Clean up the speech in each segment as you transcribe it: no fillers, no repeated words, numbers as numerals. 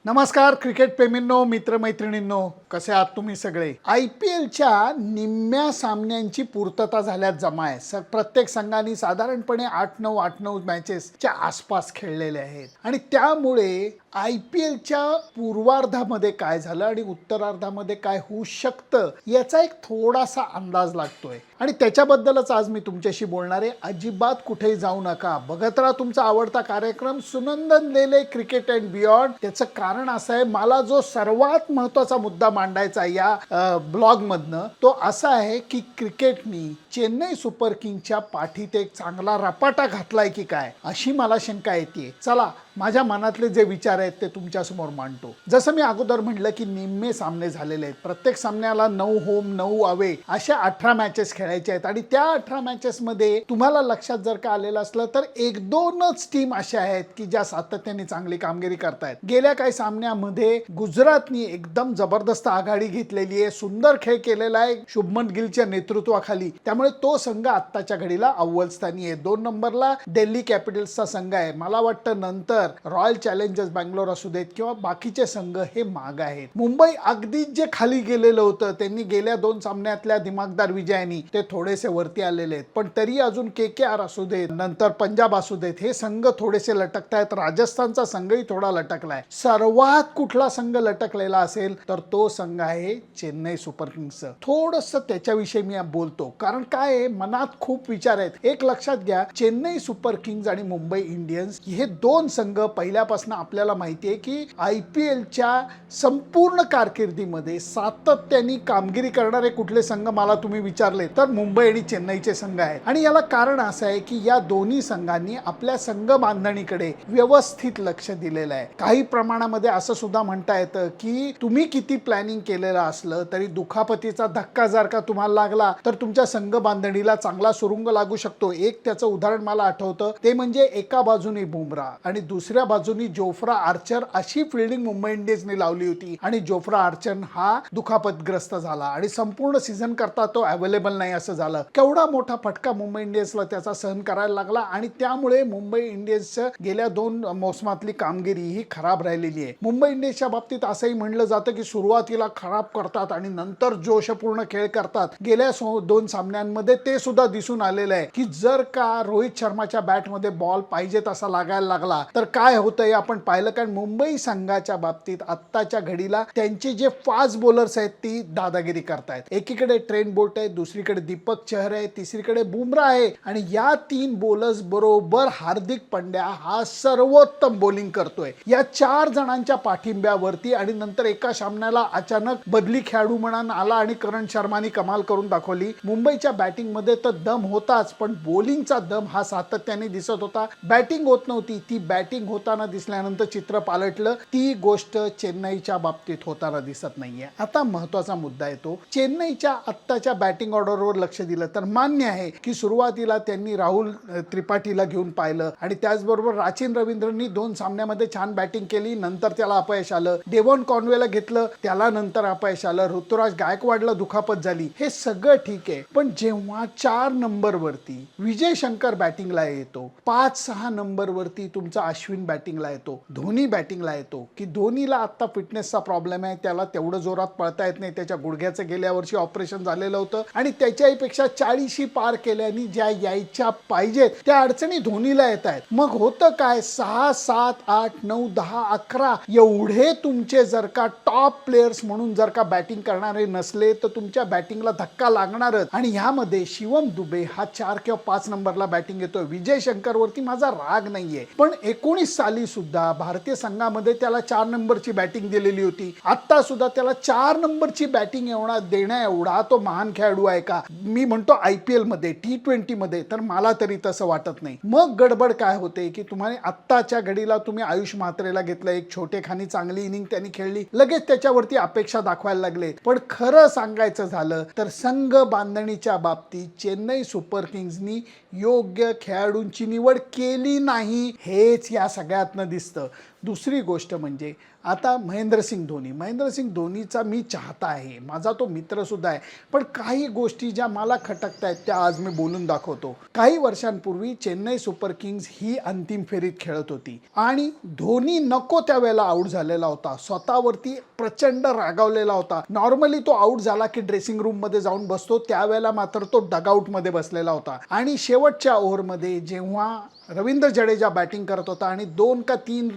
नमस्कार क्रिकेट प्रेमींनो, मित्रमैत्रिणींनो, कसे आहात तुम्ही सगळे? IPLच्या निम्म्या सामन्यांची पूर्तता झाल्यात जमा आहे. प्रत्येक संघाने साधारणपणे 8-9 मॅचेसच्या आसपास खेळलेले आहेत आणि त्यामुळे IPLच्या पूर्वार्धामध्ये काय झालं आणि उत्तरार्धामध्ये काय होऊ शकतं याचा एक थोडासा अंदाज लागतोय आणि त्याच्याबद्दलच आज मी तुमच्याशी बोलणार आहे. अजिबात कुठेही जाऊ नका, बघत राहा तुमचा आवडता कार्यक्रम सुनंदन लेले क्रिकेट अँड बियॉन्ड. त्याचं कारण असं आहे, मला जो सर्वात महत्त्वाचा मुद्दा मांडायचा या ब्लॉगमधनं तो असा आहे की क्रिकेटनी चेन्नई सुपर किंग्सच्या पाठीत एक चांगला रपाटा घातलाय की काय, अशी मला शंका येते. चला, माझ्या मनातले जे विचार आहेत ते तुमच्यासमोर मांडतो. जसं मी अगोदर म्हटलं की निम्मे सामने झालेले आहेत. प्रत्येक सामन्याला 9 होम 9 अवे अशा 18 मॅचेस खेळायच्या आहेत आणि त्या 18 मॅचेसमध्ये तुम्हाला लक्षात जर का आलेलं असलं तर 1-2च टीम अशा आहेत की ज्या सातत्याने चांगली कामगिरी करतायत. गेल्या काही सामन्यामध्ये गुजरातनी एकदम जबरदस्त आघाडी घेतलेली आहे, सुंदर खेळ केलेला आहे शुभमन गिलच्या नेतृत्वाखाली. त्यामुळे तो संघ आत्ताच्या घडीला अव्वल स्थानी आहे. 2 नंबरला दिल्ली कॅपिटल्सचा संघ आहे. मला वाटतं नंतर रॉयल चॅलेंजर्स बँगलोर असू देत किंवा बाकीचे संघ हे माग आहेत. मुंबई अगदी जे खाली गेलेलं होतं, त्यांनी गेल्या 2 सामन्यातल्या दिमागदार विजयांनी ते थोडेसे वरती आलेले आहेत. पण तरी अजून KKR असू देत, नंतर पंजाब असू देत, हे संघ थोडेसे लटकतायत. राजस्थानचा संघही थोडा लटकलाय. सर्वात कुठला संघ लटकलेला असेल तर तो संघ आहे चेन्नई सुपर किंग्सचं. थोडंसं त्याच्याविषयी मी बोलतो, कारण काय आहे, मनात खूप विचार आहेत. एक लक्षात घ्या, चेन्नई सुपर किंग्स आणि मुंबई इंडियन्स हे 2 संघ पहिल्यापासून आपल्याला माहिती आहे की IPLच्या संपूर्ण कारकिर्दीमध्ये सातत्याने कामगिरी करणारे कुठले संघ मला तुम्ही विचारले तर मुंबई आणि चेन्नईचे संघ आहेत. आणि याला कारण असं आहे की या दोन्ही संघांनी आपल्या संघ बांधणीकडे व्यवस्थित लक्ष दिलेलं आहे. काही प्रमाणामध्ये असं सुद्धा म्हणता येतं की तुम्ही किती प्लॅनिंग केलेलं असलं तरी दुखापतीचा धक्का जर का तुम्हाला लागला तर तुमच्या संघ बांधणीला चांगला सुरुंग लागू शकतो. एक त्याचं उदाहरण मला आठवतं, ते म्हणजे एका बाजूने बुमराह आणि दुसऱ्या बाजूनी जोफ्रा आर्चर अशी फिल्डिंग मुंबई इंडियन्सने लावली होती आणि जोफ्रा आर्चर हा दुखापतग्रस्त झाला आणि संपूर्ण सीझन करता तो अवेलेबल नाही असं झालं. केवढा मोठा फटका मुंबई इंडियन्सला त्याचा सहन करायला लागला आणि त्यामुळे मुंबई इंडियन्सचं गेल्या 2 मोसमातली कामगिरी ही खराब राहिलेली आहे. मुंबई इंडियन्सच्या बाबतीत असंही म्हणलं जातं की सुरुवातीला खराब करतात आणि नंतर जोशपूर्ण खेळ करतात. गेल्या 2 सामन्यांमध्ये ते सुद्धा दिसून आलेलं आहे की जर का रोहित शर्माच्या बॅटमध्ये बॉल पाहिजे तसा लागायला लागला तर काय होतंय आपण पाहिलं. कारण मुंबई संघाच्या बाबतीत आत्ताच्या घडीला त्यांचे जे फास्ट बॉलर्स आहेत ती दादागिरी करतायत. एकीकडे ट्रेंट बोल्ट आहे, दुसरीकडे दीपक चहर आहे, तिसरीकडे बुमराह आहे आणि या 3 बॉलर्स बरोबर हार्दिक पंड्या हा सर्वोत्तम बॉलिंग करतोय. या 4 जणांच्या पाठिंब्यावरती आणि नंतर एका सामन्याला अचानक बदली खेळाडू म्हणून आला आणि करण शर्माने कमाल करून दाखवली. मुंबईच्या बॅटिंग मध्ये तर दम होताच, पण बॉलिंगचा दम हा सातत्याने दिसत होता. बॅटिंग होत नव्हती, ती बॅटिंग होताना दिसल्यानंतर चित्र पालटलं. ती गोष्ट चेन्नईच्या बाबतीत होताना दिसत नाहीये. आता महत्वाचा मुद्दा येतो, चेन्नईच्या आत्ताच्या बॅटिंग ऑर्डरवर लक्ष दिलं तर मान्य आहे की सुरुवातीला त्यांनी राहुल त्रिपाठीला घेऊन पाहिलं आणि त्याचबरोबर राचिन रवींद्रनी 2 सामन्यामध्ये छान बॅटिंग केली, नंतर त्याला अपयश आलं. डेव्हन कॉन्वेला घेतलं, त्याला नंतर अपयश आलं. ऋतुराज गायकवाडला दुखापत झाली. हे सगळं ठीक आहे, पण जेव्हा 4 नंबरवरती विजय शंकर बॅटिंगला येतो, 5-6 नंबरवरती तुमचा अश्विन बॅटिंगला येतो, धोनी बॅटिंगला येतो की धोनीला आता फिटनेसचा प्रॉब्लेम आहे, त्याला तेवढं जोरात पळता येत नाही. त्याच्या गुडघ्याचं गेल्या वर्षी ऑपरेशन झालेलं होतं आणि त्याच्याहीपेक्षा 40 पार केल्याने ज्या यायच्या पाहिजेत त्या अडचणी धोनीला येत आहेत. मग होतं काय, 6, 7, 8, 9, 10, 11 एवढे तुमचे जर का टॉप प्लेयर्स म्हणून जर का बॅटिंग करणारे नसले तर तुमच्या बॅटिंगला धक्का लागणारच. आणि ह्यामध्ये शिवम दुबे हा 4 किंवा 5 नंबरला बॅटिंग येतोय. विजय शंकर वरती माझा राग नाहीये, पण 19 साली सुद्धा भारतीय संघामध्ये त्याला 4 नंबरची बॅटिंग दिलेली होती. आता सुद्धा त्याला 4 नंबरची बॅटिंग देण्या एवढा तो महान खेळाडू आहे का? मी म्हणतो IPL मध्ये, T20 मध्ये तर मला तरी तसं वाटत नाही. मग गडबड काय होते की तुम्हाला आत्ताच्या घडीला तुम्ही आयुष म्हात्रेला घेतलं, एक छोटेखानी चांगली इनिंग त्यांनी खेळली, लगेच त्याच्यावरती अपेक्षा दाखवायला लागले. पण खरं सांगायचं झालं तर संघ बांधणीच्या बाबतीत चेन्नई सुपर किंग्सनी योग्य खेळाडूंची निवड केली नाही. हेच या सगळ्यातनं दिसतं. दुसरी गोष्ट म्हणजे आता महेंद्रसिंग धोनीचा मी चाहता आहे, माझा तो मित्रसुद्धा आहे. पण काही गोष्टी ज्या मला खटकत आहेत त्या आज मी बोलून दाखवतो. काही वर्षांपूर्वी चेन्नई सुपर किंग्स ही अंतिम फेरीत खेळत होती आणि धोनी नको त्यावेळेला आऊट झालेला होता, स्वतःवरती प्रचंड रागावलेला होता. नॉर्मली तो आऊट झाला की ड्रेसिंग रूममध्ये जाऊन बसतो, त्यावेळेला मात्र तो डगआउटमध्ये बसलेला होता. आणि शेवटच्या ओव्हरमध्ये जेव्हा रवींद्र जडेजा बॅटिंग करत होता आणि 2 का 3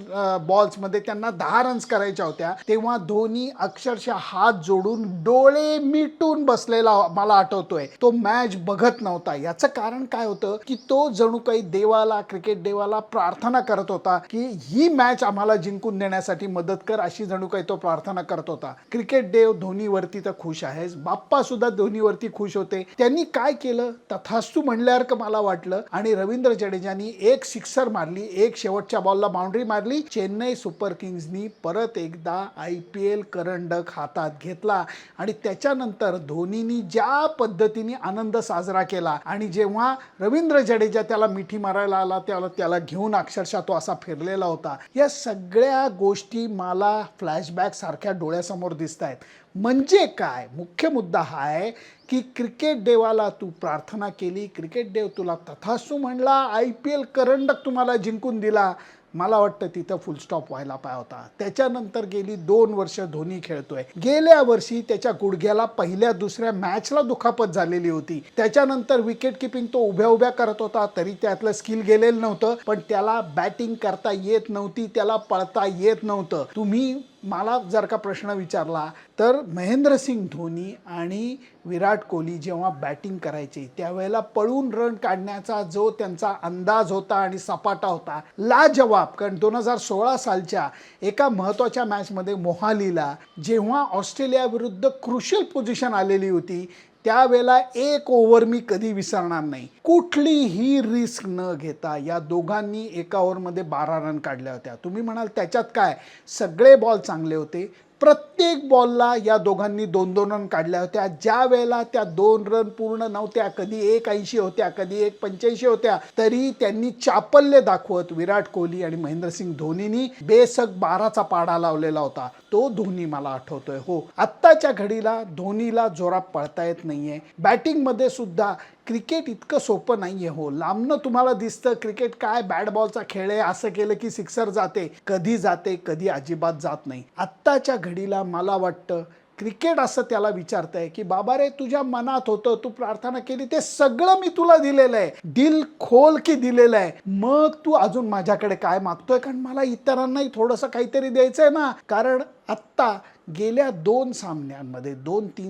बॉल्समध्ये त्यांना 10 रन्स करायच्या होत्या, तेव्हा धोनी अक्षरशः हात जोडून डोळे मिटून बसलेला मला आठवतोय. तो मॅच बघत नव्हता. याचं कारण काय होतं की तो जणू काही देवाला, क्रिकेट देवाला प्रार्थना करत होता की ही मॅच आम्हाला जिंकून देण्यासाठी मदत कर, अशी जणू काही तो प्रार्थना करत होता. क्रिकेट देव धोनीवरती तर खुश आहेच, बाप्पा सुद्धा धोनीवरती खुश होते. त्यांनी काय केलं, तथास्तू म्हणल्यासारखं मला वाटलं आणि रवींद्र जडेजानी एक सिक्सर मारली, एक शेवटच्या बॉलला बाउंड्री मारली. चेन्नई सुपर किंग्सनी परत एकदा IPL करंडक हातात घेतला आणि त्याच्यानंतर धोनीनी ज्या पद्धतीने आनंद साजरा केला आणि जेव्हा रवींद्र जडेजा त्याला मिठी मारायला आला त्याला घेऊन अक्षरशः तो असा फिरलेला होता. या सगळ्या गोष्टी मला फ्लॅशबॅक सारख्या डोळ्यासमोर दिसत आहेत. म्हणजे काय, मुख्य मुद्दा हा आहे की क्रिकेट देवाला तू प्रार्थना केली, क्रिकेट देव तुला तथास्तू म्हणला, IPL करंडक तुम्हाला जिंकून दिला. मला वाटतं तिथं फुल स्टॉप व्हायला पाहिजे होता. त्याच्यानंतर गेली 2 वर्ष धोनी खेळतोय. गेल्या वर्षी त्याच्या गुडघ्याला पहिल्या दुसऱ्या मॅचला दुखापत झालेली होती. त्याच्यानंतर विकेट किपिंग तो उभ्या करत होता, तरी त्यातलं स्किल गेलेलं नव्हतं. पण त्याला बॅटिंग करता येत नव्हती, त्याला पळता येत नव्हतं. तुम्ही मला जर का प्रश्न विचारला तर महेंद्रसिंग धोनी आणि विराट कोहली जेव्हा बॅटिंग करायचे त्यावेळेला पळून रन काढण्याचा जो त्यांचा अंदाज होता आणि सपाटा होता, लाजवाब. कारण 2016 सालच्या एका महत्त्वाच्या मॅचमध्ये मोहालीला जेव्हा ऑस्ट्रेलिया विरुद्ध क्रुशियल पोझिशन आलेली होती, त्यावेळेला 1 ओव्हर मी कधी विसरणार नाही. कुठलीही रिस्क न घेता या दोघांनी एका ओव्हरमध्ये 12 रन काढल्या होत्या. तुम्ही म्हणाल त्याच्यात काय, सगळे बॉल चांगले होते. प्रत्येक बॉलला या दोघांनी 2-2 रन काढल्या होत्या. ज्या वेळेला त्या 2 रन पूर्ण नव्हत्या, कधी 1.80 होत्या, कधी 1.85 होत्या, तरी त्यांनी चापल्य दाखवत विराट कोहली आणि महेंद्रसिंग धोनीनी बेसक 12चा पाडा लावलेला होता. तो धोनी मला आठवतोय. हो, आत्ताच्या घडीला धोनीला जोरात पळता येत नाहीये. बॅटिंगमध्ये सुद्धा क्रिकेट इतकं सोपं नाहीये. हो, लांबनं तुम्हाला दिसतं क्रिकेट काय बॅट बॉलचा खेळ आहे, असं केलं की सिक्सर जाते, कधी अजिबात जात नाही. आत्ताच्या घडीला मला वाटतं क्रिकेट असं त्याला विचारतंय की बाबा रे, तुझ्या मनात होतं, तू प्रार्थना केली, ते सगळं मी तुला दिलेलं आहे, दिल खोल की दिलेलं आहे, मग तू अजून माझ्याकडे काय मागतोय? कारण मला इतरांनाही थोडंसं काहीतरी द्यायचंय ना. कारण आत्ता गेल्या 2-3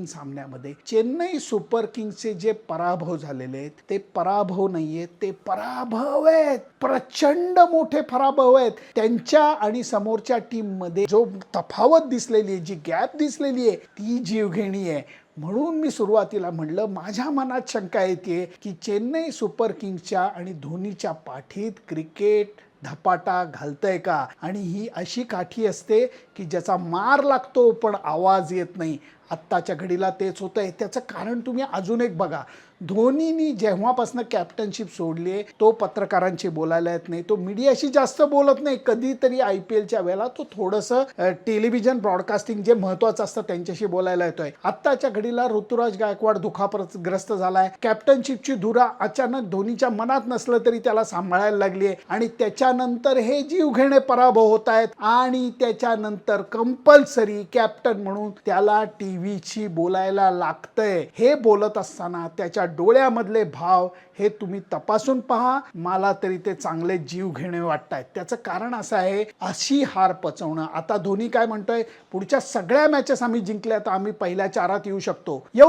सामन्यामध्ये चेन्नई सुपर किंग्सचे जे पराभव झालेले आहेत ते पराभव नाहीयेत, ते पराभव आहेत, प्रचंड मोठे पराभव आहेत. त्यांच्या आणि समोरच्या टीममध्ये जो तफावत दिसलेली आहे, जी गॅप दिसलेली आहे, ती जीवघेणी आहे. म्हणून मी सुरुवातीला म्हणलं, माझ्या मनात शंका येते की चेन्नई सुपर किंग्सच्या आणि धोनीच्या पाठीत क्रिकेट धपाटा घालतंय का? आणि ही अशी काठी असते की ज्याचा मार लागतो पण आवाज येत नाही. आत्ताच्या घडीला तेच होतंय. त्याचं कारण तुम्ही अजून एक बघा, धोनीनी जेव्हापासून कॅप्टनशिप सोडली आहे तो पत्रकारांशी बोलायला येत नाही, तो मीडियाशी जास्त बोलत नाही. कधीतरी IPLच्या वेळेला तो थोडंसं टेलिव्हिजन ब्रॉडकास्टिंग जे महत्त्वाचं असतं त्यांच्याशी बोलायला येतोय. आत्ताच्या घडीला ऋतुराज गायकवाड दुखापतग्रस्त झालाय. कॅप्टनशिपची धुरा अचानक धोनीच्या मनात नसलं तरी त्याला सांभाळायला लागली आहे आणि त्याच्यानंतर हे जीवघेणे पराभव होत आहेत आणि त्याच्यानंतर कंपल्सरी कॅप्टन म्हणून त्याला टीव्हीशी बोलायला लागतंय. हे बोलत असताना त्याच्या डोळ्यामधले भाव हे तुम्ही तपासून पहा. मला तरी ते चांगले जीव घेणे वाटतायत. त्याचं कारण असं आहे, अशी हार पचवणं. आता धोनी काय म्हणतोय, पुढच्या सगळ्या मॅचेस आम्ही जिंकल्या तर आम्ही पहिल्या 4त येऊ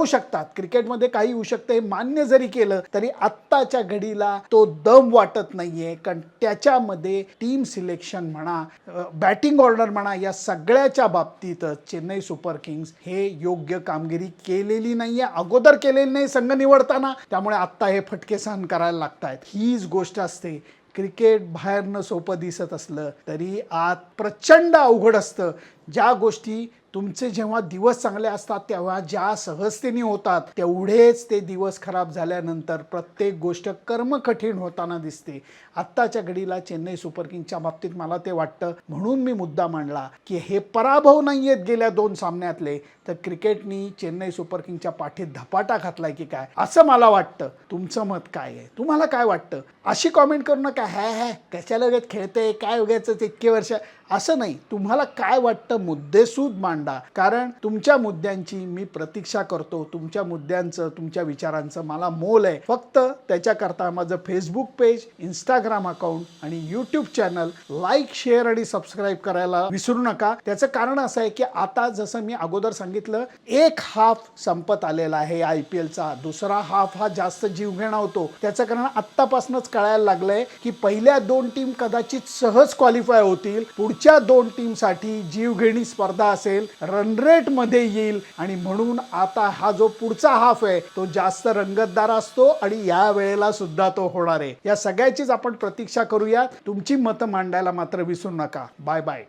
शकतात. क्रिकेटमध्ये काही होऊ शकते, मान्य जरी केलं तरी आत्ताच्या घडीला तो दम वाटत नाहीये. कारण त्याच्यामध्ये टीम सिलेक्शन म्हणा, बॅटिंग ऑर्डर म्हणा, या सगळ्याच्या बाबतीत चेन्नई सुपर किंग्स हे योग्य कामगिरी केलेली नाहीये, अगोदर केलेली नाही संघ निवडताना. त्यामुळे आत्ता हे फटके सहन करायला लागतायत. हीच गोष्ट असते. क्रिकेट बाहेरनं सोपं दिसत असलं तरी आत प्रचंड अवघड असतं. ज्या गोष्टी तुमचे जेव्हा दिवस चांगले असतात तेव्हा ज्या सहजतेने होतात तेवढेच ते दिवस खराब झाल्यानंतर प्रत्येक गोष्ट कर्म कठीण होताना दिसते. आत्ताच्या घडीला चेन्नई सुपर किंग्सच्या बाबतीत मला ते वाटतं, म्हणून मी मुद्दा मांडला की हे पराभव नाही आहेत गेल्या 2 सामन्यातले, तर क्रिकेटनी चेन्नई सुपर किंग्सच्या पाठीत धपाटा घातलाय की काय असं मला वाटतं. तुमचं मत काय आहे? तुम्हाला काय वाटतं? अशी कॉमेंट करू नका, हॅ कशाला उगाच खेळते काय उगाच इतके वर्ष, असं नाही. तुम्हाला काय वाटतं मुद्देसूद मांडा, कारण तुमच्या मुद्द्यांची मी प्रतीक्षा करतो. तुमच्या मुद्द्यांचं तुमच्या विचारांचं मला मोल आहे. फक्त त्याच्याकरता माझं फेसबुक पेज, इंस्टाग्राम अकाउंट आणि यूट्यूब चॅनल लाईक, शेअर आणि सबस्क्राईब करायला विसरू नका. त्याचं कारण असं आहे की आता जसं मी अगोदर सांगितलं, एक हाफ संपत आलेला आहे IPLचा. दुसरा हाफ हा जास्त जीवघेणा होतो. त्याचं कारण आत्तापासूनच कळायला लागलंय की पहिल्या 2 टीम कदाचित सहज क्वालिफाय होतील. पुढच्या 2 टीमसाठी जीवघेणी स्पर्धा असेल, रन रेट मध्ये येईल आणि म्हणून आता हा जो पुढचा हाफ आहे तो जास्त रंगतदार असतो आणि या वेळेला सुद्धा तो होणार आहे. या सगळ्याचीच आपण प्रतीक्षा करूया. तुमची मतं मांडायला मात्र विसरू नका. Bye bye.